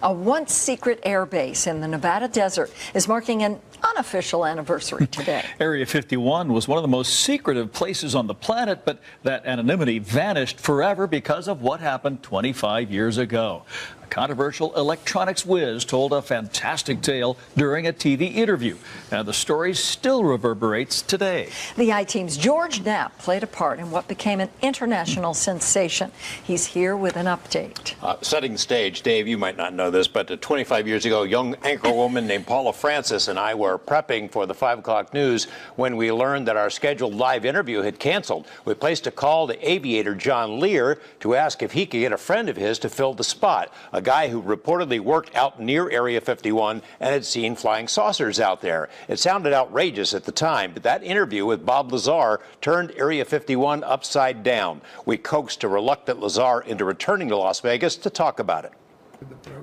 A once secret air base in the Nevada desert is marking an unofficial anniversary today. Area 51 was one of the most secretive places on the planet, but that anonymity vanished forever because of what happened 25 years ago. A controversial electronics whiz told a fantastic tale during a TV interview, and the story still reverberates today. The I-Team's George Knapp played a part in what became an international sensation. He's here with an update. Setting the stage, Dave, you might not know this, but 25 years ago, a young anchor woman named Paula Francis and I were prepping for the 5 o'clock news when we learned that our scheduled live interview had canceled. We placed a call to aviator John Lear to ask if he could get a friend of his to fill the spot, a guy who reportedly worked out near Area 51 and had seen flying saucers out there. It sounded outrageous at the time, but that interview with Bob Lazar turned Area 51 upside down. We coaxed a reluctant Lazar into returning to Las Vegas to talk about it.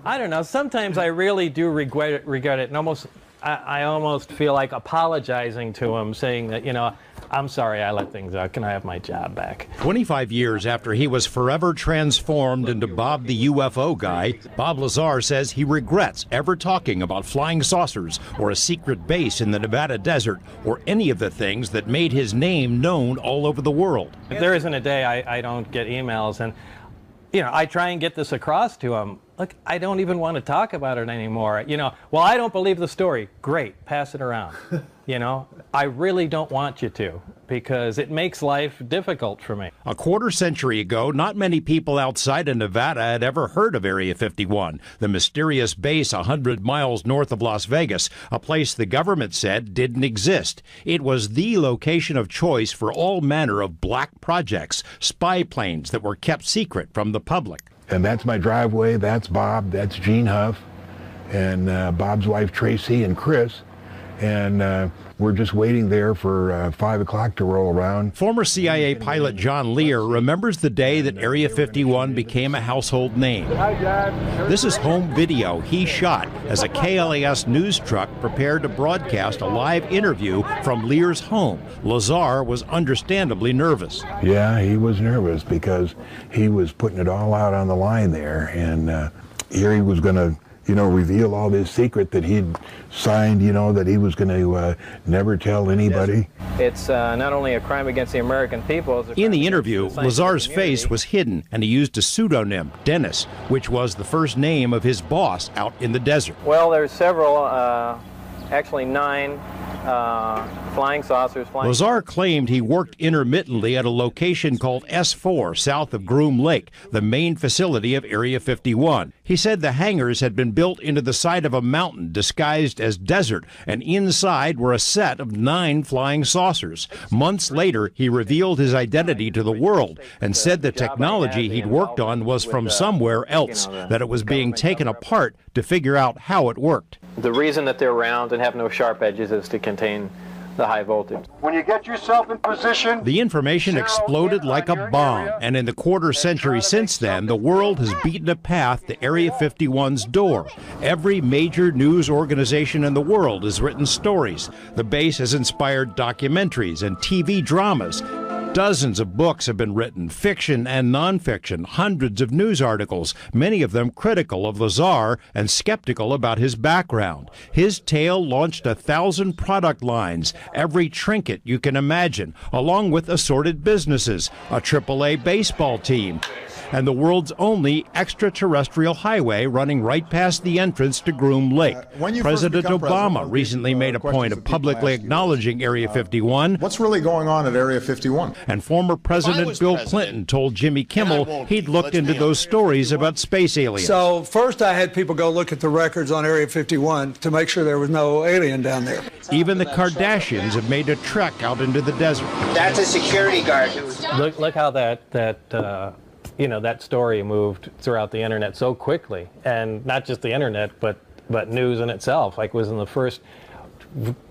I don't know. Sometimes I really do regret it, and I almost feel like apologizing to him, saying that, you know, I'm sorry I let things out. Can I have my job back? 25 years after he was forever transformed into Bob the UFO guy, Bob Lazar says he regrets ever talking about flying saucers or a secret base in the Nevada desert or any of the things that made his name known all over the world. If there isn't a day I don't get emails, and, you know, I try and get this across to him. Look, I don't even want to talk about it anymore. You know, well, I don't believe the story. Great, pass it around. You know, I really don't want you to, because it makes life difficult for me. A quarter century ago, not many people outside of Nevada had ever heard of Area 51, the mysterious base 100 miles north of Las Vegas, a place the government said didn't exist. It was the location of choice for all manner of black projects, spy planes that were kept secret from the public. And that's my driveway, that's Bob, that's Gene Huff, and Bob's wife Tracy and Chris. And we're just waiting there for 5 o'clock to roll around. Former CIA pilot John Lear remembers the day that Area 51 became a household name. This is home video he shot as a KLAS news truck prepared to broadcast a live interview from Lear's home. Lazar was understandably nervous. Yeah, he was nervous because he was putting it all out on the line there. And here he was going to, you know, reveal all this secret that he'd signed, you know, that he was going to never tell anybody. It's not only a crime against the American people. In the interview, Lazar's face was hidden, and he used a pseudonym, Dennis, which was the first name of his boss out in the desert. Well, there's several, actually 9 flying saucers. Lazar claimed he worked intermittently at a location called S4 south of Groom Lake, the main facility of Area 51. He said the hangars had been built into the side of a mountain disguised as desert, and inside were a set of 9 flying saucers. Months later, he revealed his identity to the world and said the technology he'd worked on was from somewhere else, that it was being taken apart to figure out how it worked. The reason that they're round and have no sharp edges is to contain the high voltage. When you get yourself in position, the information exploded like a bomb, and in the quarter century since then, the world has beaten a path to Area 51's door. Every major news organization in the world has written stories. The base has inspired documentaries and TV dramas. Dozens of books have been written, fiction and nonfiction, hundreds of news articles, many of them critical of Lazar and skeptical about his background. His tale launched 1,000 product lines, every trinket you can imagine, along with assorted businesses, a AAA baseball team, and the world's only extraterrestrial highway running right past the entrance to Groom Lake. President Obama recently made a point of publicly acknowledging Area 51. What's really going on at Area 51? And former President Bill Clinton told Jimmy Kimmel he'd looked into those stories about space aliens. So first I had people go look at the records on Area 51 to make sure there was no alien down there. Even the Kardashians have made a trek out into the desert. That's a security guard. Look how you know, that story moved throughout the internet so quickly, and not just the internet, but news in itself. Like, it was in the first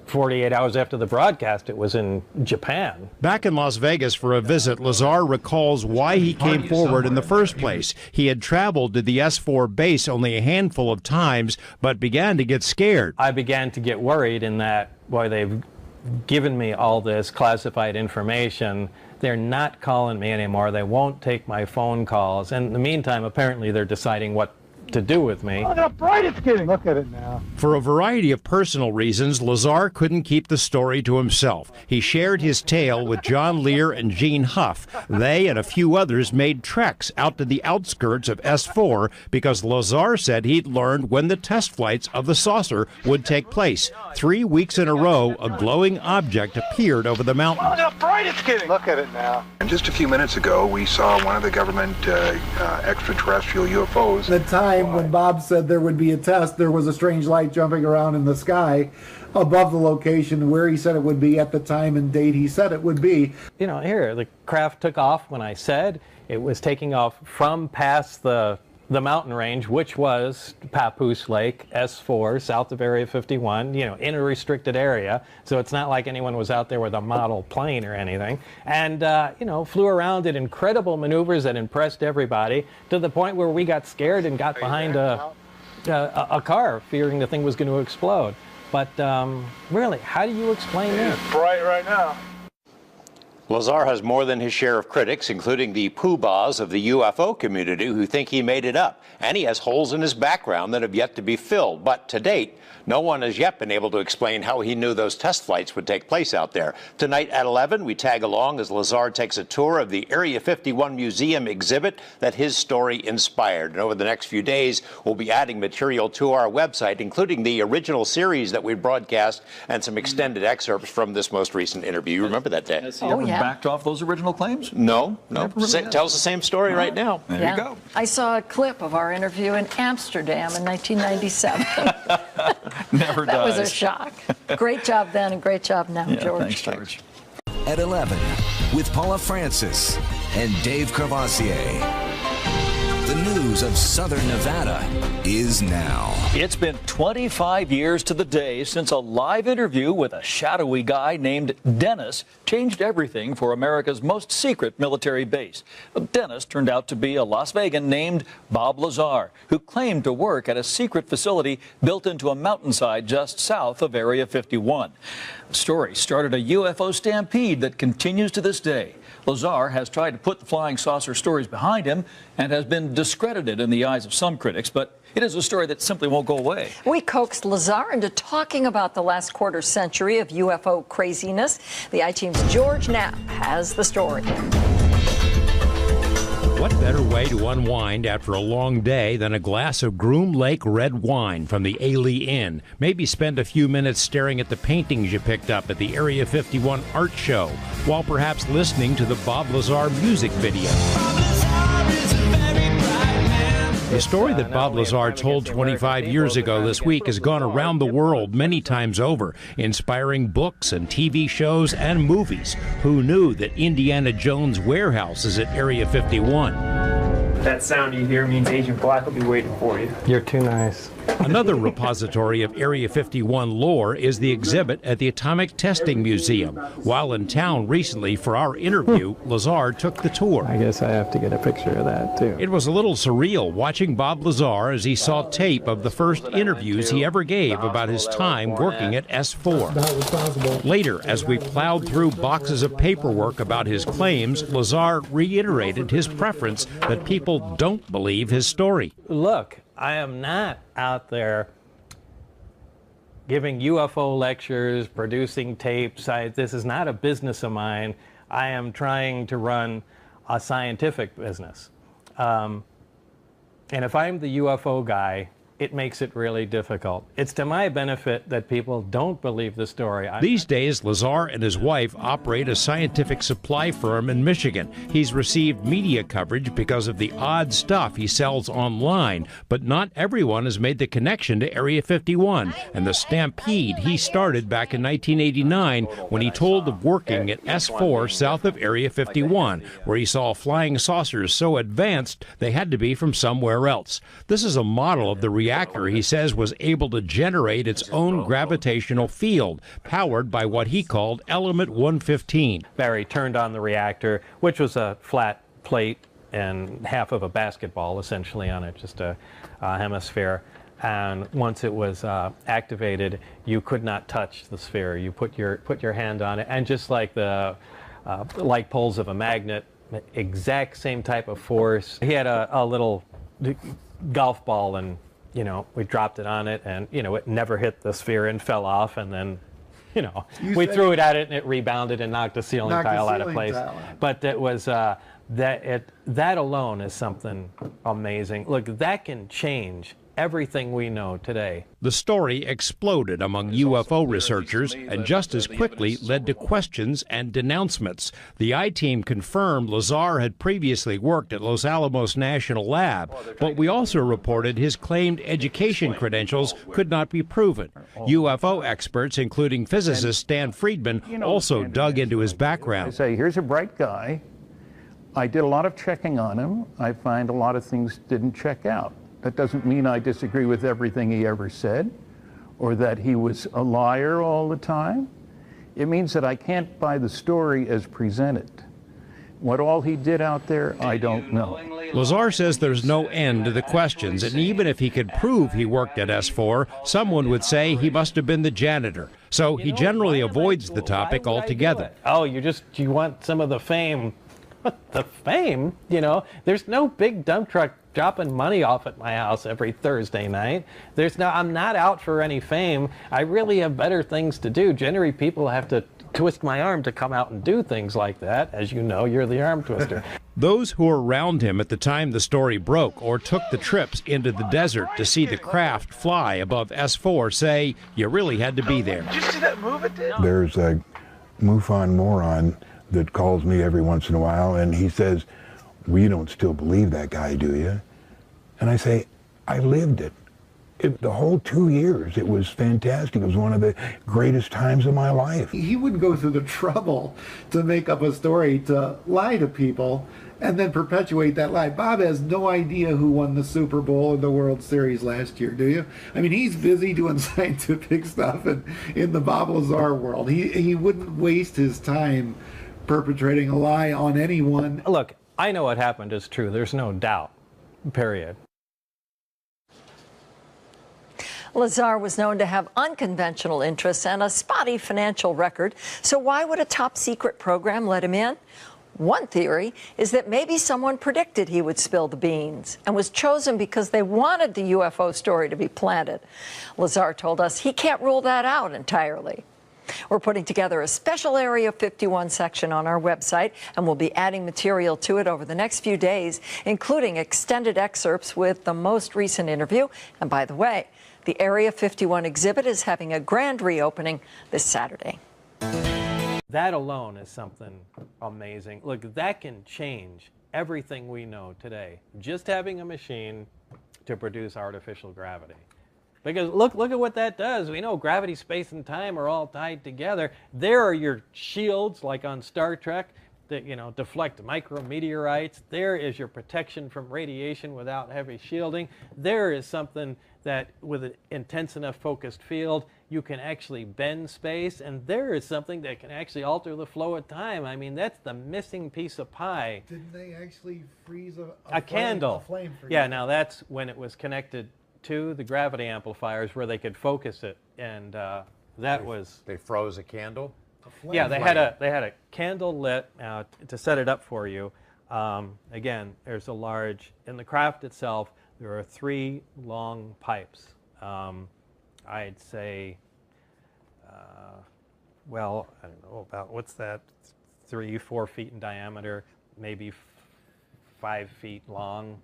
48 hours after the broadcast, it was in Japan. Back in Las Vegas for a visit, Lazar recalls why he came forward in the first place. He had traveled to the S4 base only a handful of times, but began to get scared. I began to get worried in that, boy, they've given me all this classified information. They're not calling me anymore. They won't take my phone calls. And in the meantime, apparently they're deciding what to do with me. Look how bright it's getting. Look at it now. For a variety of personal reasons, Lazar couldn't keep the story to himself. He shared his tale with John Lear and Gene Huff. They and a few others made treks out to the outskirts of S4 because Lazar said he'd learned when the test flights of the saucer would take place. 3 weeks in a row, a glowing object appeared over the mountain. Look how bright it's getting. Look at it now. And just a few minutes ago, we saw one of the government extraterrestrial UFOs. The time when Bob said there would be a test, there was a strange light jumping around in the sky above the location where he said it would be at the time and date he said it would be. You know, here, the craft took off when I said it was taking off from past the mountain range, which was Papoose Lake, S4, south of Area 51, you know, in a restricted area. So it's not like anyone was out there with a model plane or anything. And, you know, flew around, did incredible maneuvers that impressed everybody to the point where we got scared and got behind a car, fearing the thing was going to explode. But really, how do you explain that? It's bright right now. Lazar has more than his share of critics, including the poobahs of the UFO community who think he made it up. And he has holes in his background that have yet to be filled. But to date, no one has yet been able to explain how he knew those test flights would take place out there. Tonight at 11, we tag along as Lazar takes a tour of the Area 51 Museum exhibit that his story inspired. And over the next few days, we'll be adding material to our website, including the original series that we broadcast and some extended excerpts from this most recent interview. You remember that day? Has he ever backed off those original claims? No. Really Tells the same story right now. There you go. I saw a clip of our interview in Amsterdam in 1997. Never That dies. was a shock. Great job then and great job now, George. Thanks, George. At 11, with Paula Francis and Dave Crevassier. The news of Southern Nevada is now. It's been 25 years to the day since a live interview with a shadowy guy named Dennis changed everything for America's most secret military base. Dennis turned out to be a Las Vegan named Bob Lazar, who claimed to work at a secret facility built into a mountainside just south of Area 51. The story started a UFO stampede that continues to this day. Lazar has tried to put the flying saucer stories behind him and has been discredited in the eyes of some critics, but it is a story that simply won't go away. We coaxed Lazar into talking about the last quarter century of UFO craziness. The I-Team's George Knapp has the story. What better way to unwind after a long day than a glass of Groom Lake red wine from the Ailey Inn? Maybe spend a few minutes staring at the paintings you picked up at the Area 51 art show, while perhaps listening to the Bob Lazar music video. The story that Bob Lazar told 25 years ago this week has gone around the world many times over, inspiring books and TV shows and movies. Who knew that Indiana Jones' warehouse is at Area 51? That sound you hear means Agent Black will be waiting for you. You're too nice. Another repository of Area 51 lore is the exhibit at the Atomic Testing Museum. While in town recently for our interview, Lazar took the tour. I guess I have to get a picture of that, too. It was a little surreal watching Bob Lazar as he saw tape of the first interviews he ever gave about his time working at S4. Later, as we plowed through boxes of paperwork about his claims, Lazar reiterated his preference that people don't believe his story. Look, I am not out there giving UFO lectures, producing tapes. This is not a business of mine. I am trying to run a scientific business. And if I'm the UFO guy, it makes it really difficult. It's to my benefit that people don't believe the story. These days, Lazar and his wife operate a scientific supply firm in Michigan. He's received media coverage because of the odd stuff he sells online, but not everyone has made the connection to Area 51 and the stampede he started back in 1989 when he told of working at S4 south of Area 51, where he saw flying saucers so advanced they had to be from somewhere else. This is a model of the reactor he says was able to generate its own gravitational field, powered by what he called Element 115. Barry turned on the reactor, which was a flat plate and half of a basketball essentially on it, just a hemisphere. And once it was activated, you could not touch the sphere. You put your hand on it, and just like the like poles of a magnet, exact same type of force. He had a little golf ball, and we dropped it on it, and it never hit the sphere and fell off, and then we threw it at it and it rebounded and knocked the ceiling tile out of place. But it was that alone is something amazing. Look, that can change everything we know today. The story exploded among UFO researchers and just as quickly led to questions and denouncements. The I-Team confirmed Lazar had previously worked at Los Alamos National Lab, but we also reported his claimed education credentials could not be proven. UFO experts, including physicist Stan Friedman, also dug into his background. I say, here's a bright guy. I did a lot of checking on him. I find a lot of things didn't check out. That doesn't mean I disagree with everything he ever said or that he was a liar all the time. It means that I can't buy the story as presented. What all he did out there, I don't know. Lazar says there's no end to the questions, and even if he could prove he worked at S4, someone would say he must have been the janitor. So he generally avoids the topic altogether. Oh, you want some of the fame. What, the fame? There's no big dump truck dropping money off at my house every Thursday night. I'm not out for any fame. I really have better things to do. Generally, people have to twist my arm to come out and do things like that. As you know, you're the arm twister. Those who were around him at the time the story broke or took the trips into the desert to see the craft fly above S4 say you really had to be there. Did you see that move it did? There's a MUFON moron that calls me every once in a while, and he says, well, you don't still believe that guy, do you? And I say, I lived it. The whole 2 years, it was fantastic. It was one of the greatest times of my life. He wouldn't go through the trouble to make up a story to lie to people and then perpetuate that lie. Bob has no idea who won the Super Bowl or the World Series last year, do you? I mean, he's busy doing scientific stuff and in the Bob Lazar world. He wouldn't waste his time perpetrating a lie on anyone. Look, I know what happened is true. There's no doubt, period. Lazar was known to have unconventional interests and a spotty financial record. So why would a top secret program let him in? One theory is that maybe someone predicted he would spill the beans and was chosen because they wanted the UFO story to be planted. Lazar told us he can't rule that out entirely. We're putting together a special Area 51 section on our website, and we'll be adding material to it over the next few days, including extended excerpts with the most recent interview. And by the way, the Area 51 exhibit is having a grand reopening this Saturday. That alone is something amazing. Look, that can change everything we know today. Just having a machine to produce artificial gravity. Because look at what that does. We know gravity, space, and time are all tied together. There are your shields, like on Star Trek, that deflect micrometeorites. There is your protection from radiation without heavy shielding. There is something that, with an intense enough focused field, you can actually bend space. And there is something that can actually alter the flow of time. I mean, that's the missing piece of pie. Didn't they actually freeze a candle? A flame for yeah, now that's when it was connected to the gravity amplifiers where they could focus it, and They froze a candle? Yeah, they had a candle lit. To set it up for you, again, there's a large, in the craft itself, there are 3 long pipes. I'd say, well, I don't know about, what's that, 3-4 feet in diameter, maybe 5 feet long.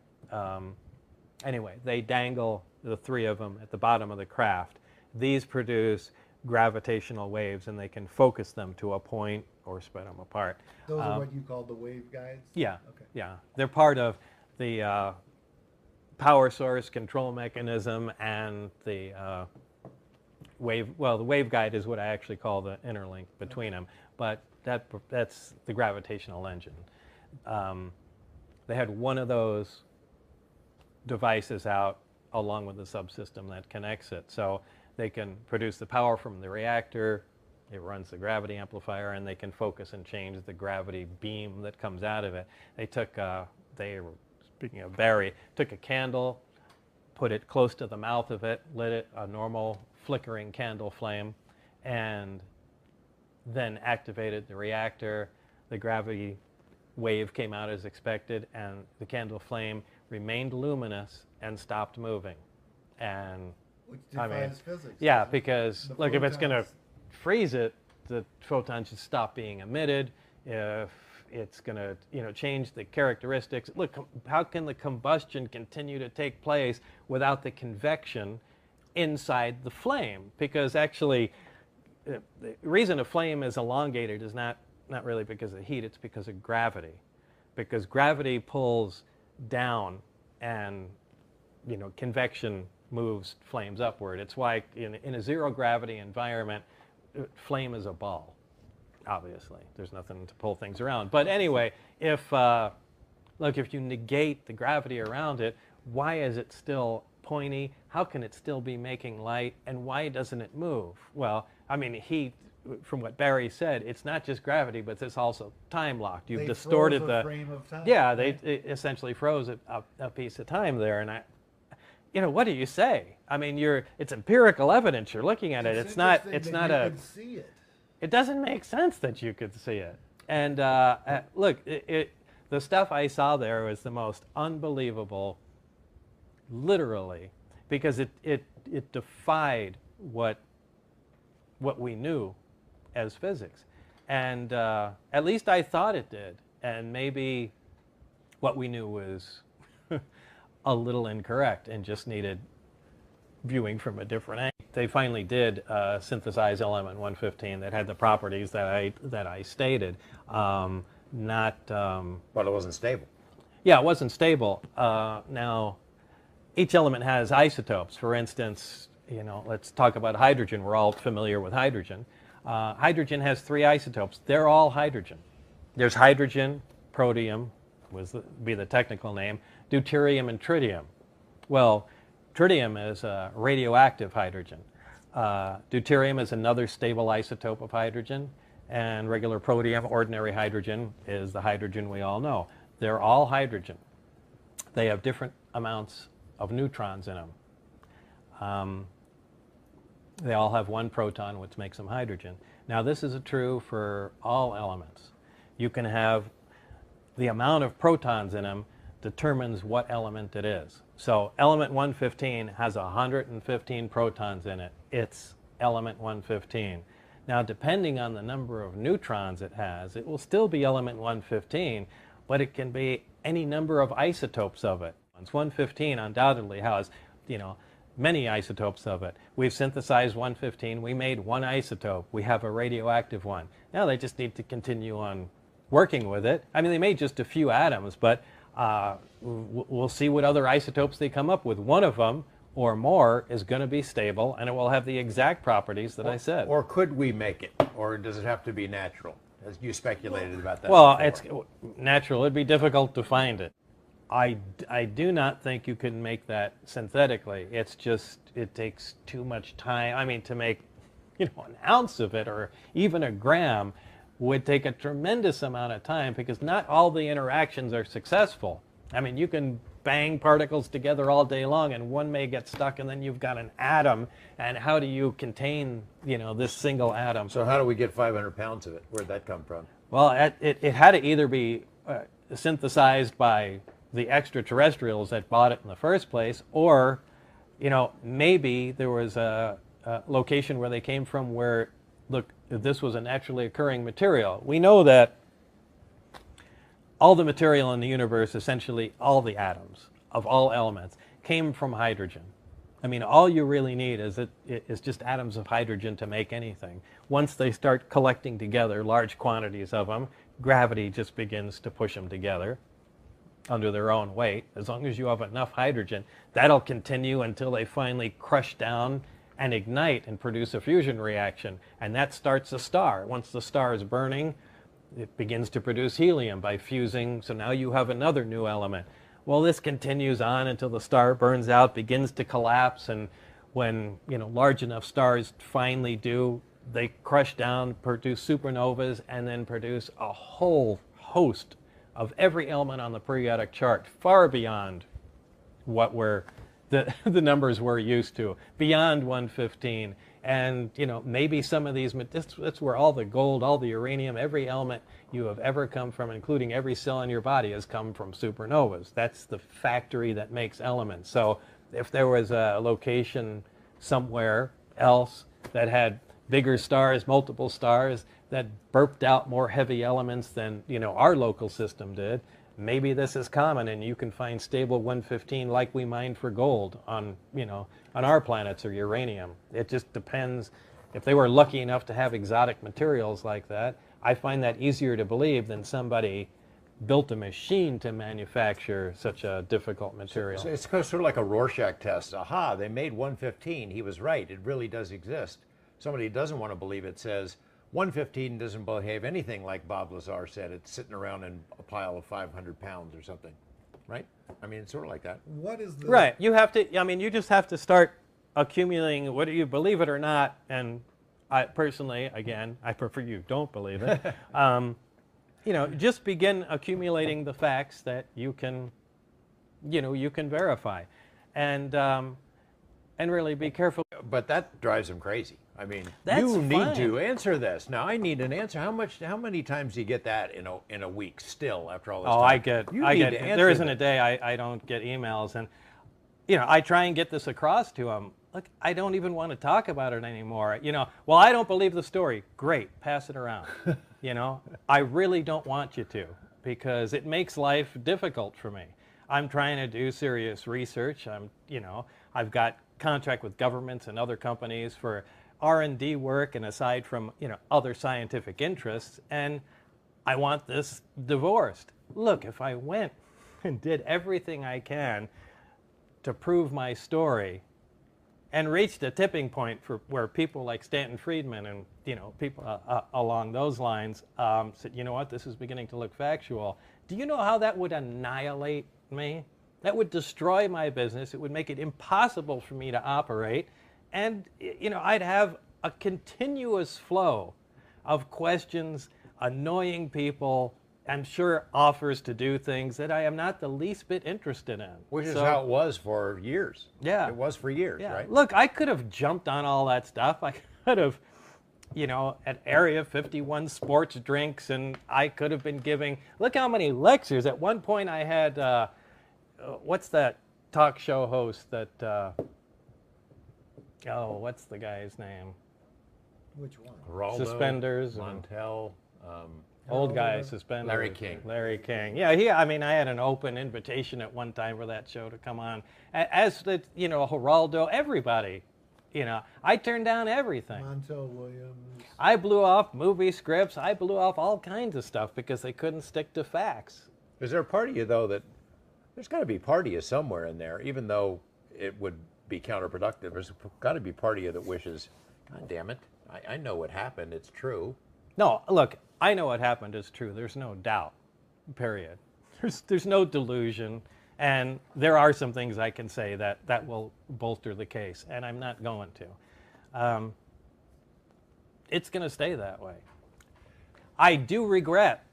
Anyway, they dangle, the 3 of them, at the bottom of the craft. These produce gravitational waves, and they can focus them to a point or spread them apart. Those are what you call the wave guides? Yeah, okay. Yeah. They're part of the power source control mechanism and the wave, well, the wave guide is what I actually call the interlink between them, but that's the gravitational engine. They had one of those devices out along with the subsystem that connects it. So they can produce the power from the reactor, it runs the gravity amplifier, and they can focus and change the gravity beam that comes out of it. They took, speaking of Barry, took a candle, put it close to the mouth of it, lit it, a normal flickering candle flame, and then activated the reactor. The gravity wave came out as expected, and the candle flame remained luminous and stopped moving. And Which I mean, defies physics. yeah, because The look, if it's going to photons- freeze it, the photons should stop being emitted. If it's going to, change the characteristics. Look, how can the combustion continue to take place without the convection inside the flame? Because actually, the reason a flame is elongated is not really because of heat, it's because of gravity. Because gravity pulls down and, convection moves flames upward. It's why in a zero gravity environment, flame is a ball. Obviously, there's nothing to pull things around. But anyway, if you negate the gravity around it, why is it still pointy? How can it still be making light? And why doesn't it move? Well, I mean, from what Barry said, it's not just gravity, but it's also time locked. You've distorted froze a frame of time. Yeah, they essentially froze a piece of time there. And what do you say? I mean, it's empirical evidence. You're looking at it. It's not you a. could see it. It doesn't make sense that you could see it. And look, the stuff I saw there was the most unbelievable, literally, because it defied what we knew as physics. And at least I thought it did. And maybe what we knew was a little incorrect and just needed viewing from a different angle. They finally did synthesize element 115 that had the properties that I stated. But it wasn't stable. Yeah, it wasn't stable. Now, each element has isotopes. For instance, let's talk about hydrogen. We're all familiar with hydrogen. Hydrogen has 3 isotopes. They're all hydrogen. There's hydrogen, protium, be the technical name, deuterium, and tritium. Well, tritium is a radioactive hydrogen. Deuterium is another stable isotope of hydrogen, and regular protium, ordinary hydrogen, is the hydrogen we all know. They're all hydrogen. They have different amounts of neutrons in them. They all have 1 proton, which makes them hydrogen. Now, this is true for all elements. You can have the amount of protons in them determines what element it is. So element 115 has 115 protons in it. It's element 115. Now, depending on the number of neutrons it has, it will still be element 115, but it can be any number of isotopes of it. 115 undoubtedly has, many isotopes of it. We've synthesized 115. We made 1 isotope. We have a radioactive one. Now they just need to continue on working with it. I mean, they made just a few atoms, but we'll see what other isotopes they come up with. One of them or more is going to be stable, and it will have the exact properties that I said. Or could we make it? Or does it have to be natural? As you speculated about that Well, before. it's natural. It'd be difficult to find it. I do not think you can make that synthetically. It's just, it takes too much time. I mean, to make, an ounce of it or even a gram would take a tremendous amount of time because not all the interactions are successful. I mean, you can bang particles together all day long and one may get stuck and then you've got an atom, and how do you contain, this single atom? So how do we get 500 pounds of it? Where'd that come from? Well, it had to either be synthesized by the extraterrestrials that bought it in the first place, or, maybe there was a location where they came from where, look, this was a naturally occurring material. We know that all the material in the universe, essentially all the atoms of all elements, came from hydrogen. I mean, all you really need is just atoms of hydrogen to make anything. Once they start collecting together large quantities of them, gravity just begins to push them together under their own weight. As long as you have enough hydrogen, that'll continue until they finally crush down and ignite and produce a fusion reaction. And that starts a star. Once the star is burning, it begins to produce helium by fusing. So now you have another new element. Well, this continues on until the star burns out, begins to collapse. And when large enough stars finally do, they crush down, produce supernovas, and then produce a whole host of every element on the periodic chart, far beyond what the numbers we're used to, beyond 115. And, you know, maybe some of these, that's where all the gold, all the uranium, every element you have ever come from, including every cell in your body, has come from supernovas. That's the factory that makes elements. So if there was a location somewhere else that had bigger stars, multiple stars, that burped out more heavy elements than, you know, our local system did, maybe this is common and you can find stable 115 like we mined for gold on, you know, on our planets, or uranium. It just depends. If they were lucky enough to have exotic materials like that, I find that easier to believe than somebody built a machine to manufacture such a difficult material. So it's sort of like a Rorschach test. Aha, they made 115. He was right. It really does exist. Somebody who doesn't want to believe it says 115 doesn't behave anything like Bob Lazar said. It's sitting around in a pile of 500 pounds or something, right? I mean, it's sort of like that. What is the... Right. You have to, I mean, you just have to start accumulating, whether you believe it or not, and I personally, again, I prefer you don't believe it. You know, just begin accumulating the facts that you can, you know, you can verify, and really be careful. But that drives them crazy. I mean, That's you need fine. to answer this. Now, I need an answer. How many times do you get that in a week still after all this time? I get, there isn't a day I don't get emails, and, you know, I try and get this across to them. Look, I don't even want to talk about it anymore. You know, well, I don't believe the story. Great, pass it around. You know, I really don't want you to, because it makes life difficult for me. I'm trying to do serious research. You know, I've got contract with governments and other companies for R&D work, and aside from, you know, other scientific interests, and I want this divorced. Look, if I went and did everything I can to prove my story and reached a tipping point for where people like Stanton Friedman and, you know, people along those lines said, you know what, this is beginning to look factual. Do you know how that would annihilate me? That would destroy my business. It would make it impossible for me to operate. And, you know, I'd have a continuous flow of questions, annoying people, I'm sure offers to do things that I am not the least bit interested in. Which is how it was for years. Yeah. It was for years, yeah. right? Look, I could have jumped on all that stuff. I could have, you know, at Area 51 sports drinks, and I could have been giving, look how many lectures. At one point I had, what's that talk show host that, oh, what's the guy's name? Which one? Geraldo, Suspenders. Montel. Old guy, suspenders. Larry King. Larry King. Yeah, I mean, I had an open invitation at one time for that show to come on. As the, you know, Geraldo, everybody, you know, I turned down everything. Montel Williams. I blew off movie scripts. I blew off all kinds of stuff because they couldn't stick to facts. Is there a part of you, though, that there's got to be part of you somewhere in there, even though it would be counterproductive, there's got to be part of you that wishes, God damn it, I know what happened, it's true. No, look, I know what happened is true. There's no doubt, period. There's no delusion, and there are some things I can say that will bolster the case, and I'm not going to. It's going to stay that way. I do regret,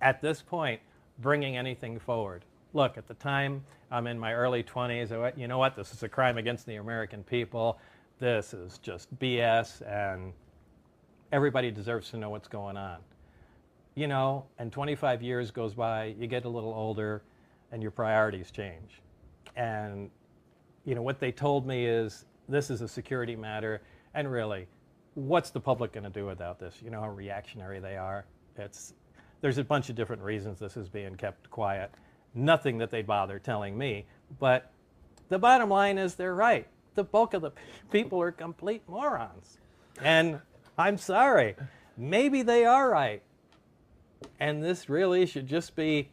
at this point, bringing anything forward. Look, at the time, I'm in my early 20s. I went, you know what? This is a crime against the American people. This is just BS, and everybody deserves to know what's going on. You know, and 25 years goes by, you get a little older, and your priorities change. And, you know, what they told me is, this is a security matter, and really, what's the public going to do without this? You know how reactionary they are? There's a bunch of different reasons this is being kept quiet. Nothing that they bother telling me, but the bottom line is they're right. The bulk of the people are complete morons. And I'm sorry, maybe they are right. And this really should just be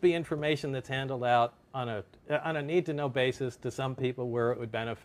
information that's handled out on a need-to-know basis to some people where it would